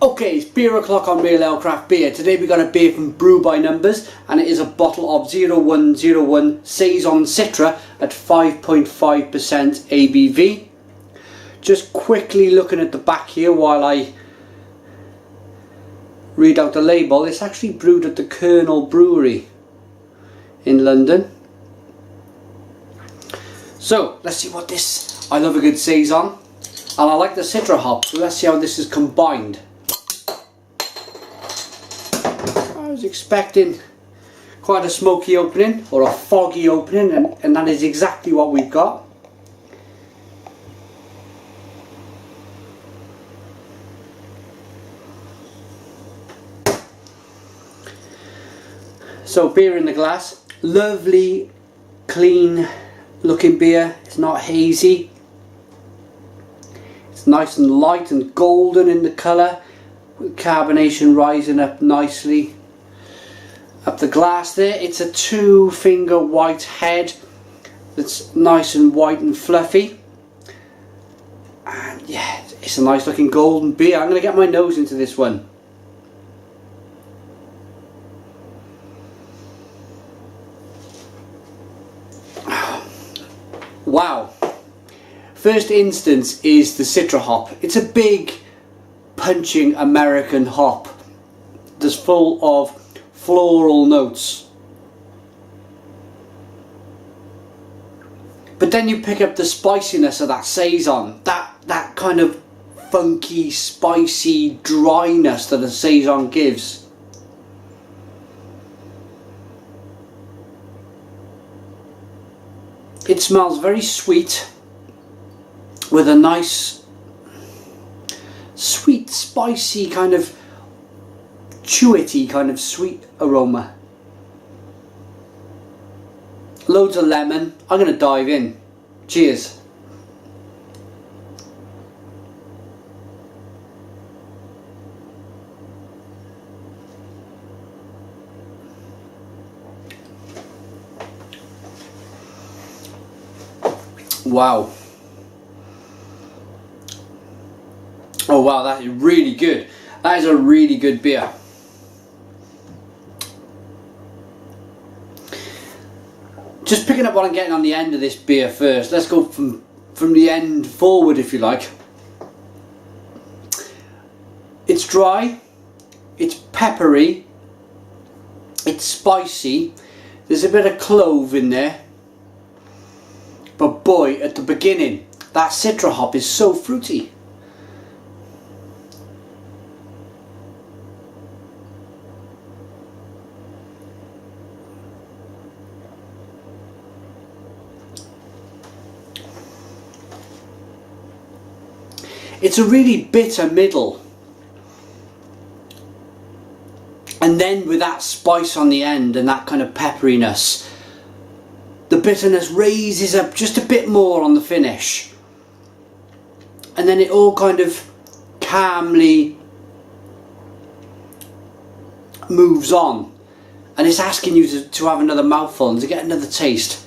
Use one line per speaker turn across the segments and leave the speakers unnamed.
Okay, it's beer o'clock on Real Ale Craft Beer. Today we got a beer from Brew by Numbers, and it is a bottle of 0101 Saison Citra at 5.5% ABV. Just quickly looking at the back here while I read out the label. It's actually brewed at the Colonel Brewery in London. So let's see what this, I love a good Saison and I like the Citra hop, so let's see how this is combined. I was expecting quite a smoky opening or a foggy opening, and that is exactly what we've got. So beer in the glass, lovely clean looking beer. It's not hazy, it's nice and light and golden in the colour, with carbonation rising up nicely up the glass there. It's a 2-finger white head that's nice and white and fluffy, and yeah, it's a nice looking golden beer. I'm going to get my nose into this one. Wow. First instance is the Citra hop. It's a big punching American hop that's full of floral notes. But then you pick up the spiciness of that Saison, that kind of funky, spicy dryness that a Saison gives. It smells very sweet with a nice sweet, spicy kind of chewity kind of sweet aroma. Loads of lemon. I'm going to dive in. Cheers. Wow. Oh wow, that is really good. That is a really good beer. Just picking up what I'm getting on the end of this beer first. Let's go from the end forward, if you like. It's dry, it's peppery, it's spicy, there's a bit of clove in there. But boy, at the beginning, that Citra hop is so fruity. It's a really bitter middle. And then with that spice on the end and that kind of pepperiness, the bitterness raises up just a bit more on the finish, and then it all kind of calmly moves on, and it's asking you to have another mouthful and to get another taste.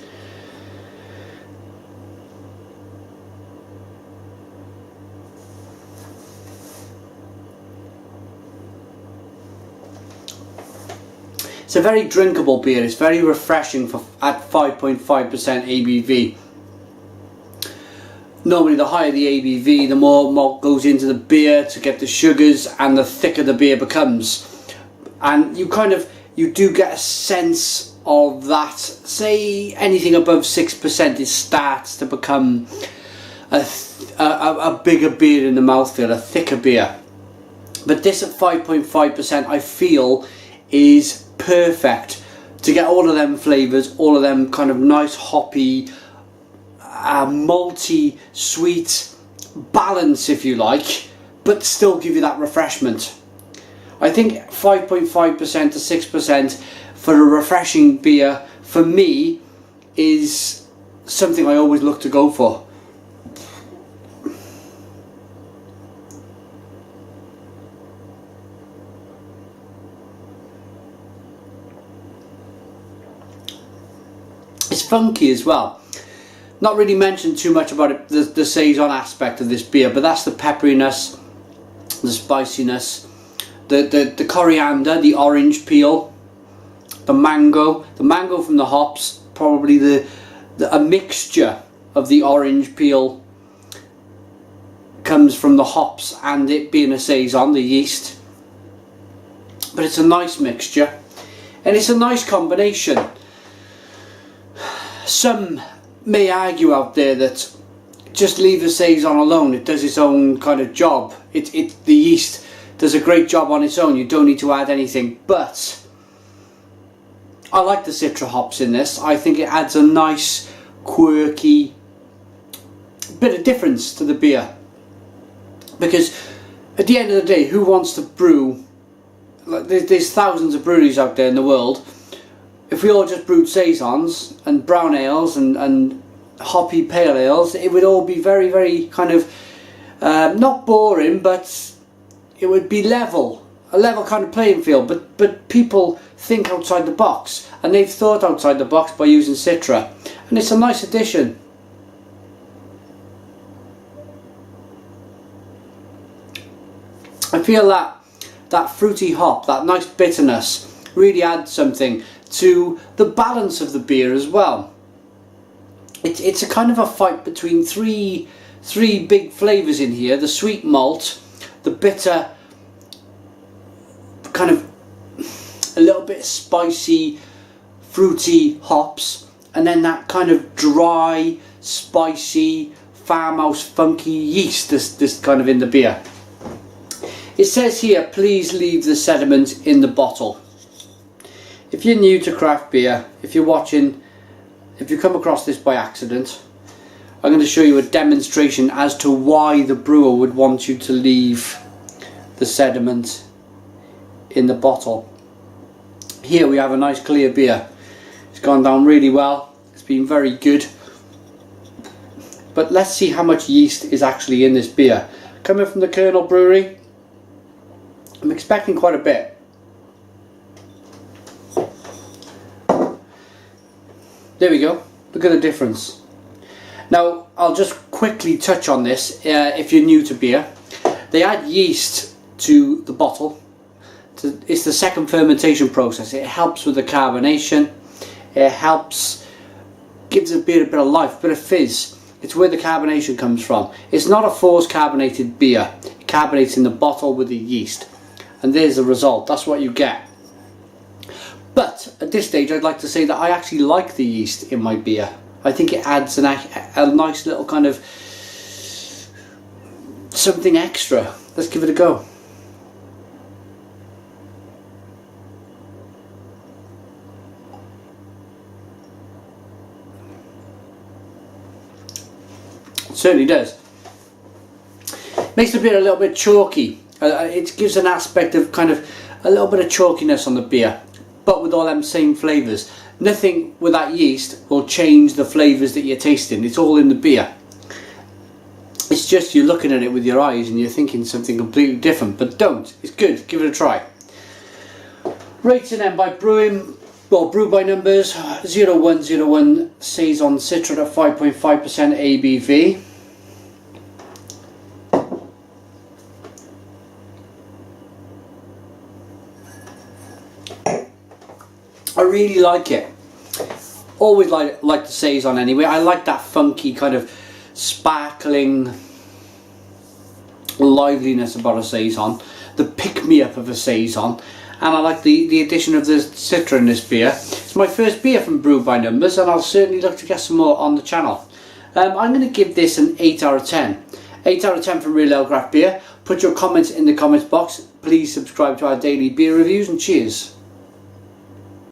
It's a very drinkable beer. It's very refreshing at 5.5% ABV. Normally the higher the ABV, the more malt goes into the beer to get the sugars, and the thicker the beer becomes. And you do get a sense of that. Say anything above 6%, it starts to become a bigger beer in the mouthfeel, a thicker beer. But this at 5.5% I feel is perfect to get all of them flavours, all of them kind of nice hoppy, malty, sweet balance, if you like, but still give you that refreshment. I think 5.5% to 6% for a refreshing beer, for me, is something I always look to go for. It's funky as well. Not really mentioned too much about it, the Saison aspect of this beer, but that's the pepperiness, the spiciness. the coriander, the orange peel, the mango from the hops, probably a mixture of the orange peel comes from the hops and it being a saison, the yeast. But it's a nice mixture and it's a nice combination. Some may argue out there that just leave the saison alone, it does its own kind of job. The yeast does a great job on its own, you don't need to add anything. But I like the Citra hops in this. I think it adds a nice quirky bit of difference to the beer, because at the end of the day, who wants to brew, like there's thousands of breweries out there in the world. If we all just brewed saisons and brown ales and hoppy pale ales, it would all be very, very kind of not boring, but it would be a level kind of playing field. But people think outside the box, and they've thought outside the box by using Citra, and it's a nice addition. I feel that fruity hop, that nice bitterness, really adds something to the balance of the beer as well. It's a kind of a fight between three big flavours in here: the sweet malt, the bitter, kind of a little bit spicy, fruity hops, and then that kind of dry, spicy, farmhouse funky yeast that's kind of in the beer. It says here, please leave the sediment in the bottle. If you're new to craft beer, if you're watching, if you come across this by accident, I'm going to show you a demonstration as to why the brewer would want you to leave the sediment in the bottle. Here we have a nice clear beer. It's gone down really well. It's been very good. But let's see how much yeast is actually in this beer. Coming from the Colonel Brewery, I'm expecting quite a bit. There we go. Look at the difference. Now, I'll just quickly touch on this. If you're new to beer, they add yeast to the bottle. It's the second fermentation process. It helps with the carbonation. It helps, gives the beer a bit of life, a bit of fizz. It's where the carbonation comes from. It's not a forced carbonated beer. It carbonates in the bottle with the yeast. And there's the result. That's what you get. But at this stage, I'd like to say that I actually like the yeast in my beer. I think it adds a nice little kind of something extra. Let's give it a go. It certainly does. Makes the beer a little bit chalky. It gives an aspect of kind of a little bit of chalkiness on the beer, but with all them same flavours. Nothing with that yeast will change the flavours that you're tasting. It's all in the beer. It's just you're looking at it with your eyes and you're thinking something completely different, but don't. It's good. Give it a try. Rating then by Brewing, well, Brew by Numbers 0101 Saison Citra at 5.5% ABV. I really like it. Always like the Saison anyway. I like that funky kind of sparkling liveliness about a Saison, the pick-me-up of a Saison, and I like the addition of the Citra in this beer. It's my first beer from Brew by Numbers, and I'll certainly look to get some more on the channel. I'm going to give this an 8 out of 10. 8 out of 10 from Real Ale Craft Beer. Put your comments in the comments box. Please subscribe to our daily beer reviews, and cheers.